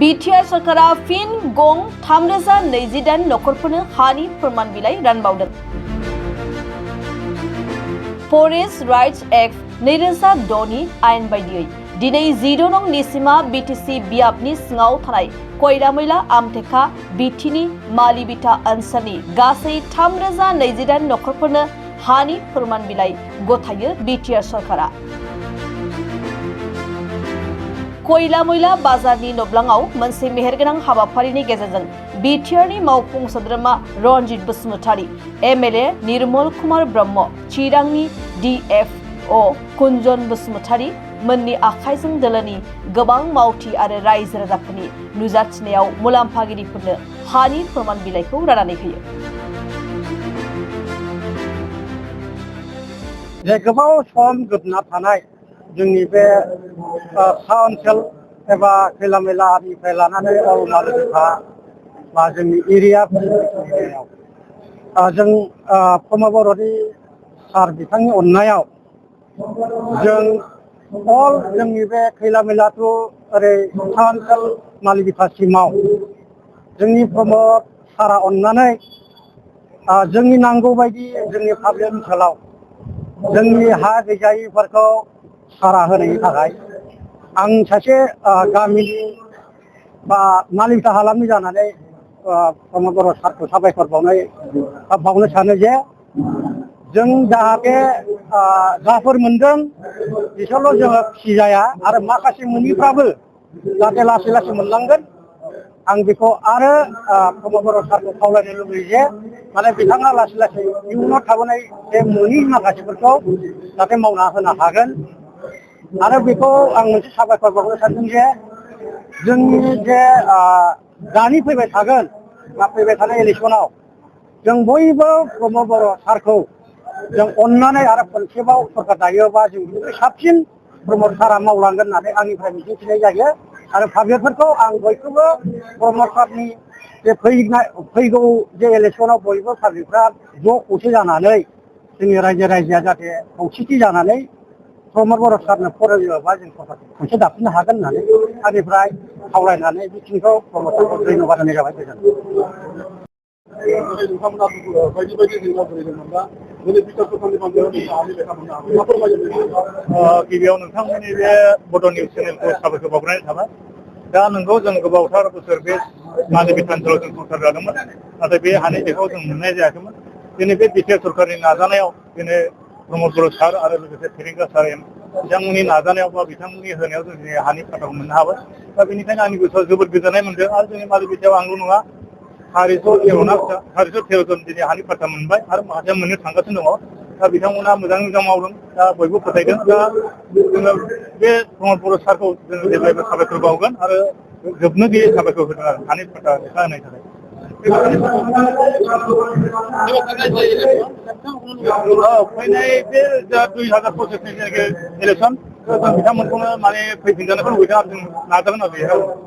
BTR सरकारा फिन गं 3028 नखरफोरनो हानि फोरमान बिलाइ रानबावदों। फरेस्ट राइट्स एक्ट 2006 नि आयेन बायदियै दिनै 14 नं निसिमा बिटिसि बियाबनि सिङाव थानाय कयरामैला आमटेका बिटिनि मालिबिटा ओनसोलनि गासै 3028 नखरफोरनो हानि फोरमान बिलाइ गथायो बिटिआर सरकारा। कयलामैला बाजारनि नब्लाङाव मोनसे मेहेरगोनां हाबाफारिनि गेजेरजों बिटिआरनि मावफुं सोद्रोमा रनजित बसुमतारी, एमएलए निर्मल कुमार ब्रह्म, चिरांनि डिएफअ कुंजन बसुमतारी मोननि आखाइजों दोलोनि गोबां मावथि आरो रायजो राजाफोरनि नुजाथिनायाव मुलाम्फागिरिफोरनो हानि फोरमान बिलाइखौ राननानै होयो। गोबाव सम गोबना थानाय जोंनि बे सा ओनसोल एबा खैलामैलानिफ्राय लानानै मालिबिटा बा जोंनि एरियायाव जों प्रमद बर'नि सार बिथांनि अननायाव जों जोंनि बे खैलामैला टु ओरै सा ओनसोल मालिबिटासिमाव जोंनि प्रमद सारा अननानै जोंनि नांगौ बायदि जोंनि पाब्लिक ओनसोलाव जोंनि हा गैजायिफोरखौ सारा होनायनि थाखाय आं सासे गामिनि बा मालिबिटा हालामनि जानानै प्रमद बर' सारखौ साबायखर बावनो सानो जे जों जाहाथे जाफोर मोनदों बिसोरल' जोङो फिसिजाया आरो माखासे मोनिफ्राबो जाहाथे लासै लासै मोनलांगोन। आं बेखौ आरो प्रमद बर' सारखौ खावलायनो लुबैयो जे माने बिथाङा लासै लासै इयुनाव थाबोनाय बे मोनि माखासेफोरखौ जाहाथे मावना होनो हागोन। आरो बेखौ आं मोनसे साबायखर बावनो सानदों जे जोंनि जे दानि फैबाय थागोन बा फैबाय थानाय इलेक्सनाव जों बयबो प्रमद बर' सारखौ जों अननानै आरो खनसेबाव सरकार दायोबा जों बिनिफ्राय साबसिन प्रमद सारा मावलांगोन होननानै आंनिफ्राय मिजिंथिनाय जायो। आरो पाब्लिकफोरखौ आं बयखौबो प्रमद सारनि जे फैगौ जे इलेक्सनाव बयबो पाब्लिकफ्रा ज' खौसे जानानै जोंनि रायजो राजाया जाहाथे खौसेथि जानानै प्रमद बर' सारनो फरायोबा जों सरकारखौ खनसे दाफिननो हागोन होननानै आंनिफ्राय खावलायनानै बिथिंखौ प्रमद सारखौ धन्यबाद होनाय जाबाय। गिबियाव नोंथांमोननि बे बड' निउस चेनेलखौ साबायखर बावनाय थाबाय। दा नोंगौ जों गोबावथार बोसोर बे मालिबिटा ओनसोलाव जों संसार जादोंमोन, नाथाय बे हानि देखौ जों मोननाय जायाखैमोन। दिनै बे बिटिआर सरकारनि नाजानायाव दिनै प्रमद बर' सार आरो लोगोसे फेरेंगा सार बिथांमोननि नाजानायाव बा बिथांमोननि होनायाव जों दिनै हानि फाथाखौ मोननो हाबाय। दा बेनिखायनो आंनि गोसोआव जोबोद गोजोननाय मोनदों। आरो जोंनि मालिबिटायाव आंल' नङा, 413 जन दिनै हानि फाथा मोनबाय आरो माखासे मोननो थांगासिनो दङ। दा बिथांमोना मोजाङै मोजां मावदों, दा बयबो फोथायदों। दा जोङो बे प्रमद बर' सारखौ जोङो जेब्लायबो साबायखर बावगोन आरो जोबनो गैयै साबायखर होदों आरो हानि फाथा लेखा होनायनि थाखाय। फैनाय बे 2025 नि इलेक्सन जों बिथांमोनखौनो माने फैफिनजानायखौ लुबैदों आरो जों नाजागोन आरो।